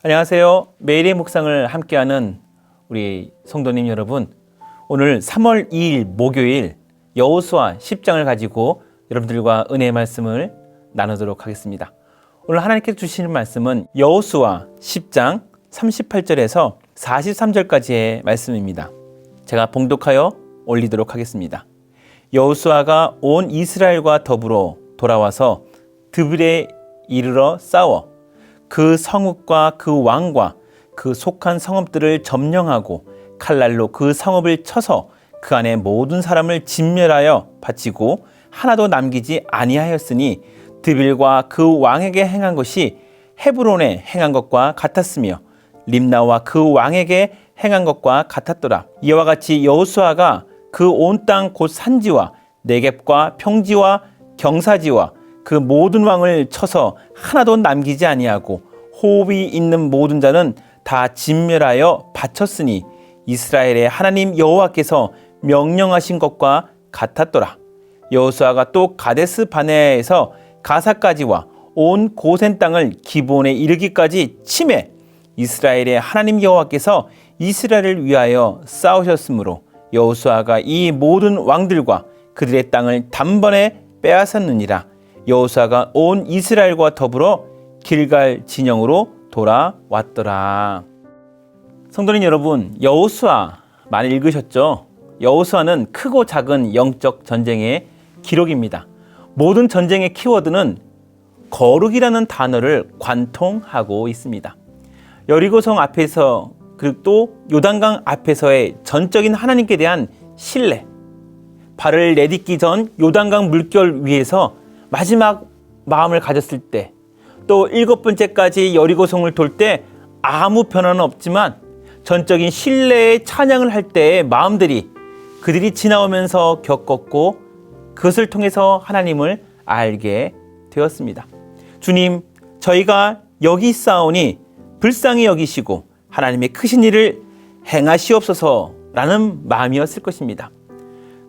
안녕하세요. 매일의 묵상을 함께하는 우리 성도님 여러분, 오늘 3월 2일 목요일 여호수아 10장을 가지고 여러분들과 은혜의 말씀을 나누도록 하겠습니다. 오늘 하나님께서 주시는 말씀은 여호수아 10장 38절에서 43절까지의 말씀입니다. 제가 봉독하여 올리도록 하겠습니다. 여호수아가 온 이스라엘과 더불어 돌아와서 드빌에 이르러 싸워 그 성읍과 그 왕과 그 속한 성읍들을 점령하고 칼날로 그 성읍을 쳐서 그 안에 모든 사람을 진멸하여 바치고 하나도 남기지 아니하였으니 드빌과 그 왕에게 행한 것이 헤브론에 행한 것과 같았으며 림나와 그 왕에게 행한 것과 같았더라. 이와 같이 여호수아가 그 온 땅 곧 산지와 네겝과 평지와 경사지와 그 모든 왕을 쳐서 하나도 남기지 아니하고 호흡이 있는 모든 자는 다 진멸하여 바쳤으니 이스라엘의 하나님 여호와께서 명령하신 것과 같았더라. 여호수아가 또 가데스 바네아에서 가사까지와 온 고센 땅을 기브온에 이르기까지 치매 이스라엘의 하나님 여호와께서 이스라엘을 위하여 싸우셨으므로 여호수아가 이 모든 왕들과 그들의 땅을 단번에 빼앗았느니라. 여호수아가 온 이스라엘과 더불어 길갈 진영으로 돌아왔더라. 성도님 여러분, 여호수아 많이 읽으셨죠? 여호수아는 크고 작은 영적 전쟁의 기록입니다. 모든 전쟁의 키워드는 거룩이라는 단어를 관통하고 있습니다. 여리고성 앞에서 그리고 또 요단강 앞에서의 전적인 하나님께 대한 신뢰, 발을 내딛기 전 요단강 물결 위에서 마지막 마음을 가졌을 때, 또 7번째까지 여리고성을 돌 때 아무 변화는 없지만 전적인 신뢰의 찬양을 할 때의 마음들이 그들이 지나오면서 겪었고 그것을 통해서 하나님을 알게 되었습니다. 주님, 저희가 여기 있사오니 불쌍히 여기시고 하나님의 크신 일을 행하시옵소서라는 마음이었을 것입니다.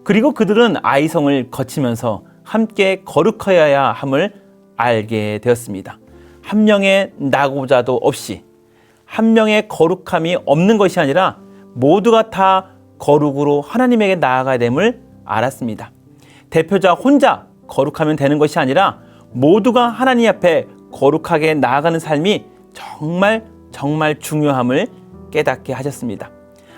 그리고 그들은 아이성을 거치면서 함께 거룩하여야 함을 알게 되었습니다. 한 명의 낙오자도 없이, 한 명의 거룩함이 없는 것이 아니라 모두가 다 거룩으로 하나님에게 나아가야 됨을 알았습니다. 대표자 혼자 거룩하면 되는 것이 아니라 모두가 하나님 앞에 거룩하게 나아가는 삶이 정말 중요함을 깨닫게 하셨습니다.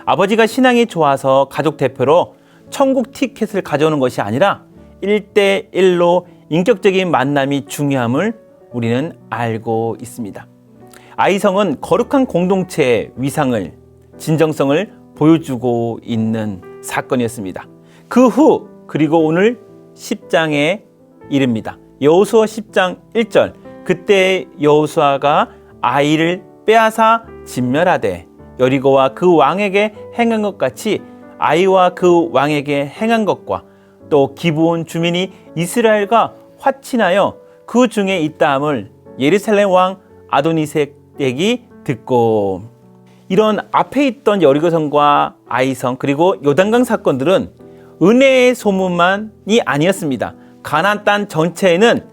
아버지가 신앙이 좋아서 가족 대표로 천국 티켓을 가져오는 것이 아니라 1대1로 인격적인 만남이 중요함을 우리는 알고 있습니다. 아이성은 거룩한 공동체의 위상을, 진정성을 보여주고 있는 사건이었습니다. 그 후 그리고 오늘 10장에 이릅니다. 여호수아 10장 1절, 그때 여호수아가 아이를 빼앗아 진멸하되 여리고와 그 왕에게 행한 것 같이 아이와 그 왕에게 행한 것과 또 기브온 주민이 이스라엘과 화친하여 그 중에 있다함을 예루살렘 왕 아도니세덱이 듣고, 이런 앞에 있던 여리고성과 아이성 그리고 요단강 사건들은 은혜의 소문만이 아니었습니다. 가나안 땅 전체에는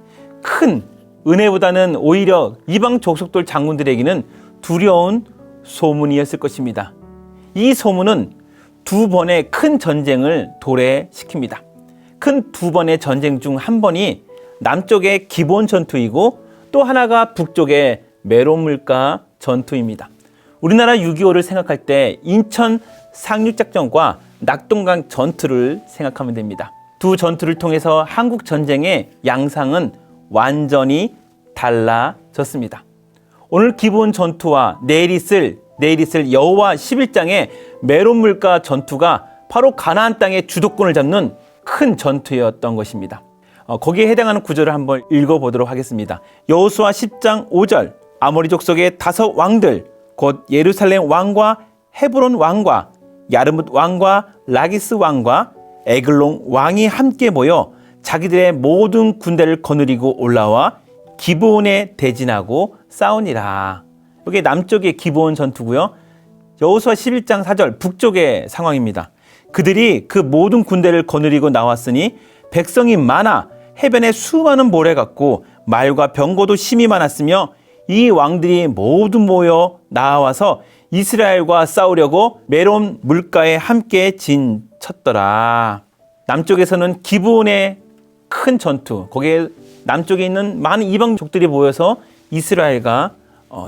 큰 은혜보다는 오히려 이방 족속들 장군들에게는 두려운 소문이었을 것입니다. 이 소문은 두 번의 큰 전쟁을 도래시킵니다. 큰 두 번의 전쟁 중 한 번이 남쪽의 기브온 전투이고 또 하나가 북쪽의 메론물가 전투입니다. 우리나라 6.25를 생각할 때 인천 상륙작전과 낙동강 전투를 생각하면 됩니다. 두 전투를 통해서 한국 전쟁의 양상은 완전히 달라졌습니다. 오늘 기브온 전투와 내일 있을 여호와 11장의 메론물가 전투가 바로 가나안 땅의 주도권을 잡는 큰 전투였던 것입니다. 거기에 해당하는 구절을 한번 읽어보도록 하겠습니다. 여호수아 10장 5절, 아모리 족속의 5 왕들 곧 예루살렘 왕과 헤브론 왕과 야르뭇 왕과 라기스 왕과 에글론 왕이 함께 모여 자기들의 모든 군대를 거느리고 올라와 기브온에 대진하고 싸우니라. 여기 남쪽의 기브온 전투고요. 여호수아 11장 4절 북쪽의 상황입니다. 그들이 그 모든 군대를 거느리고 나왔으니 백성이 많아 해변에 수많은 모래 같고 말과 병거도 심이 많았으며 이 왕들이 모두 모여 나와서 이스라엘과 싸우려고 메론 물가에 함께 진쳤더라. 남쪽에서는 기브온의 큰 전투, 거기에 남쪽에 있는 많은 이방족들이 모여서 이스라엘과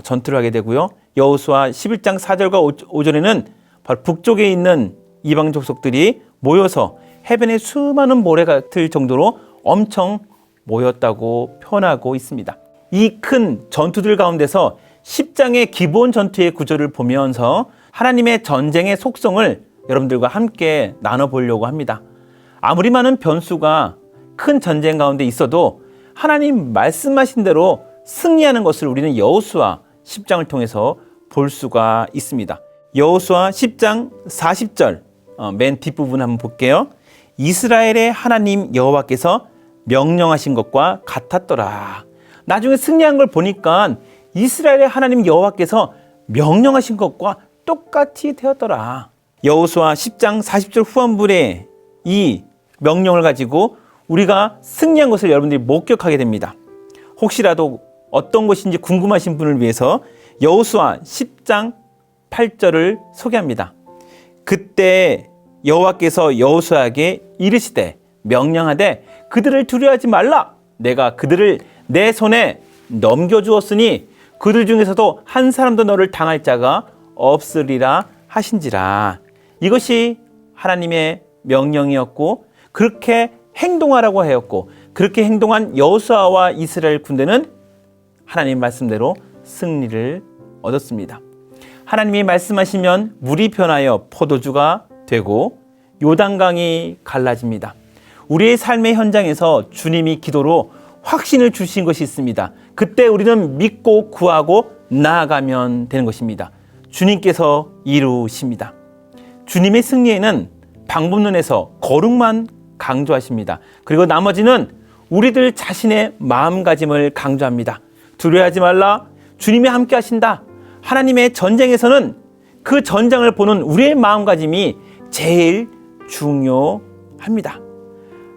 전투를 하게 되고요. 여호수아 11장 4절과 5절에는 바로 북쪽에 있는 이방 족속들이 모여서 해변에 수많은 모래 같을 정도로 엄청 모였다고 표현하고 있습니다. 이 큰 전투들 가운데서 10장의 기본 전투의 구조를 보면서 하나님의 전쟁의 속성을 여러분들과 함께 나눠보려고 합니다. 아무리 많은 변수가 큰 전쟁 가운데 있어도 하나님 말씀하신 대로 승리하는 것을 우리는 여호수아 10장을 통해서 볼 수가 있습니다. 여호수아 10장 40절 맨 뒷부분 한번 볼게요. 이스라엘의 하나님 여호와께서 명령하신 것과 같았더라. 나중에 승리한 걸 보니까 이스라엘의 하나님 여호와께서 명령하신 것과 똑같이 되었더라. 여호수아 10장 40절 후반부에 이 명령을 가지고 우리가 승리한 것을 여러분들이 목격하게 됩니다. 혹시라도 어떤 것인지 궁금하신 분을 위해서 여호수아 10장 8절을 소개합니다. 그때 여호와께서 여호수아에게 이르시되 명령하되 그들을 두려워하지 말라. 내가 그들을 내 손에 넘겨주었으니 그들 중에서도 한 사람도 너를 당할 자가 없으리라 하신지라. 이것이 하나님의 명령이었고 그렇게 행동하라고 하였고 그렇게 행동한 여호수아와 이스라엘 군대는 하나님 말씀대로 승리를 얻었습니다. 하나님이 말씀하시면 물이 변하여 포도주가 되고 요단강이 갈라집니다. 우리의 삶의 현장에서 주님이 기도로 확신을 주신 것이 있습니다. 그때 우리는 믿고 구하고 나아가면 되는 것입니다. 주님께서 이루십니다. 주님의 승리에는 방법론에서 거룩만 강조하십니다. 그리고 나머지는 우리들 자신의 마음가짐을 강조합니다. 두려워하지 말라. 주님이 함께 하신다. 하나님의 전쟁에서는 그 전장을 보는 우리의 마음가짐이 제일 중요합니다.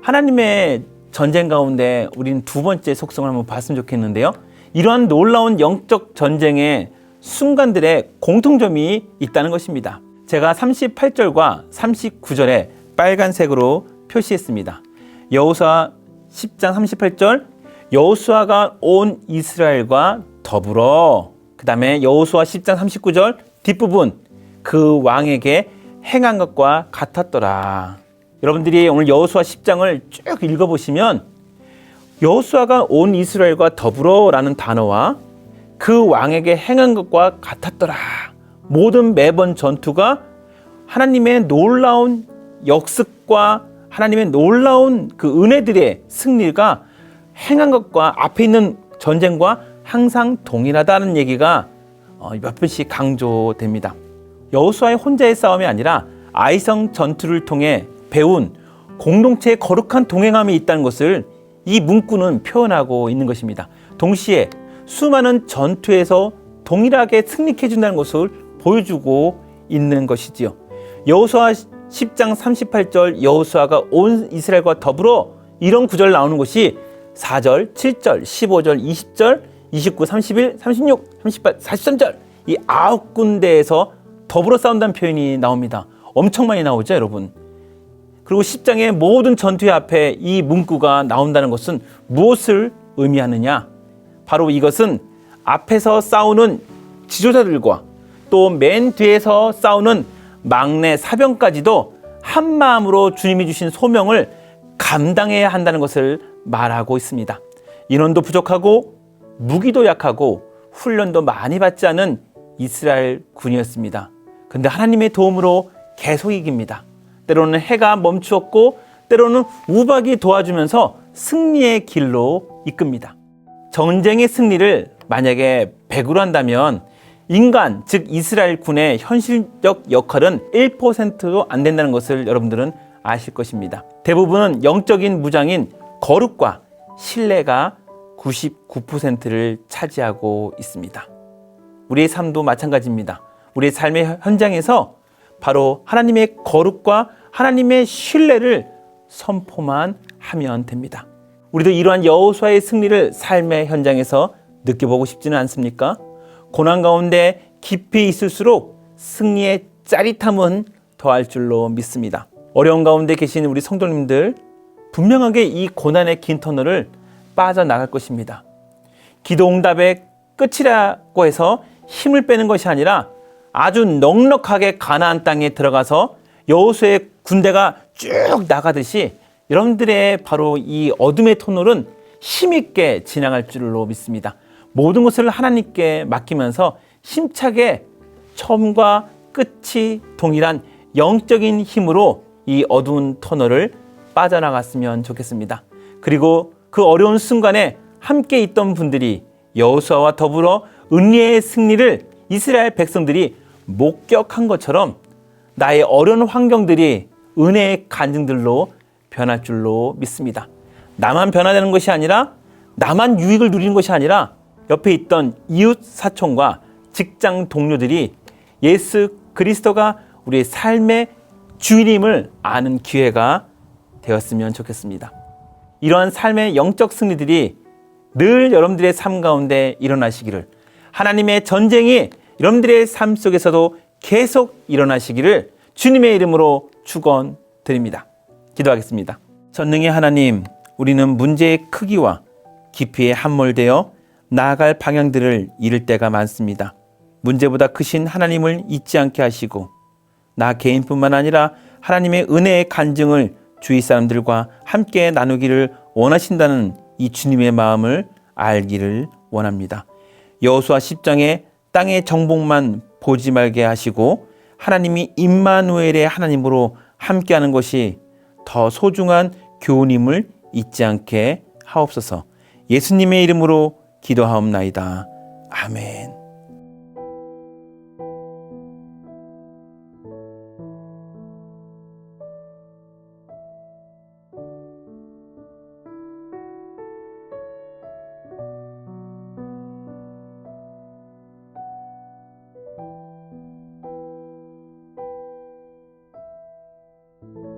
하나님의 전쟁 가운데 우리는 두 번째 속성을 한번 봤으면 좋겠는데요. 이러한 놀라운 영적 전쟁의 순간들의 공통점이 있다는 것입니다. 제가 38절과 39절에 빨간색으로 표시했습니다. 여호수아 10장 38절 여호수아가 온 이스라엘과 더불어, 그 다음에 여호수아 10장 39절 뒷부분 그 왕에게 행한 것과 같았더라. 여러분들이 오늘 여호수아 10장을 쭉 읽어보시면 여호수아가 온 이스라엘과 더불어라는 단어와 그 왕에게 행한 것과 같았더라. 모든 매번 전투가 하나님의 놀라운 역습과 하나님의 놀라운 그 은혜들의 승리가 행한 것과 앞에 있는 전쟁과 항상 동일하다는 얘기가 몇 번씩 강조됩니다. 여호수아의 혼자의 싸움이 아니라 아이성 전투를 통해 배운 공동체의 거룩한 동행함이 있다는 것을 이 문구는 표현하고 있는 것입니다. 동시에 수많은 전투에서 동일하게 승리해 준다는 것을 보여주고 있는 것이지요. 여호수아 10장 38절 여호수아가 온 이스라엘과 더불어 이런 구절 나오는 것이 4절, 7절, 15절, 20절, 29, 31, 36, 38, 43절 이 9군데에서 더불어 싸운다는 표현이 나옵니다. 엄청 많이 나오죠, 여러분. 그리고 10장의 모든 전투의 앞에 이 문구가 나온다는 것은 무엇을 의미하느냐? 바로 이것은 앞에서 싸우는 지도자들과 또 맨 뒤에서 싸우는 막내 사병까지도 한 마음으로 주님이 주신 소명을 감당해야 한다는 것을 말하고 있습니다. 인원도 부족하고 무기도 약하고 훈련도 많이 받지 않은 이스라엘 군이었습니다. 그런데 하나님의 도움으로 계속 이깁니다. 때로는 해가 멈추었고 때로는 우박이 도와주면서 승리의 길로 이끕니다. 전쟁의 승리를 만약에 100으로 한다면 인간, 즉 이스라엘 군의 현실적 역할은 1%도 안 된다는 것을 여러분들은 아실 것입니다. 대부분은 영적인 무장인 거룩과 신뢰가 99%를 차지하고 있습니다. 우리의 삶도 마찬가지입니다. 우리의 삶의 현장에서 바로 하나님의 거룩과 하나님의 신뢰를 선포만 하면 됩니다. 우리도 이러한 여호수아의 승리를 삶의 현장에서 느껴보고 싶지는 않습니까? 고난 가운데 깊이 있을수록 승리의 짜릿함은 더할 줄로 믿습니다. 어려운 가운데 계신 우리 성도님들, 분명하게 이 고난의 긴 터널을 빠져나갈 것입니다. 기도 응답의 끝이라고 해서 힘을 빼는 것이 아니라 아주 넉넉하게 가나안 땅에 들어가서 여호수아의 군대가 쭉 나가듯이 여러분들의 바로 이 어둠의 터널은 힘있게 지나갈 줄로 믿습니다. 모든 것을 하나님께 맡기면서 힘차게 처음과 끝이 동일한 영적인 힘으로 이 어두운 터널을 빠져나갔으면 좋겠습니다. 그리고 그 어려운 순간에 함께 있던 분들이 여호수아와 더불어 은혜의 승리를 이스라엘 백성들이 목격한 것처럼 나의 어려운 환경들이 은혜의 간증들로 변할 줄로 믿습니다. 나만 변화되는 것이 아니라, 나만 유익을 누리는 것이 아니라 옆에 있던 이웃 사촌과 직장 동료들이 예수 그리스도가 우리의 삶의 주인임을 아는 기회가 되었으면 좋겠습니다. 이러한 삶의 영적 승리들이 늘 여러분들의 삶 가운데 일어나시기를, 하나님의 전쟁이 여러분들의 삶 속에서도 계속 일어나시기를 주님의 이름으로 축원드립니다. 기도하겠습니다. 전능의 하나님, 우리는 문제의 크기와 깊이에 함몰되어 나아갈 방향들을 잃을 때가 많습니다. 문제보다 크신 하나님을 잊지 않게 하시고, 나 개인뿐만 아니라 하나님의 은혜의 간증을 주위 사람들과 함께 나누기를 원하신다는 이 주님의 마음을 알기를 원합니다. 여호수아 10장의 땅의 정복만 보지 말게 하시고 하나님이 임마누엘의 하나님으로 함께하는 것이 더 소중한 교훈임을 잊지 않게 하옵소서. 예수님의 이름으로 기도하옵나이다. 아멘. you.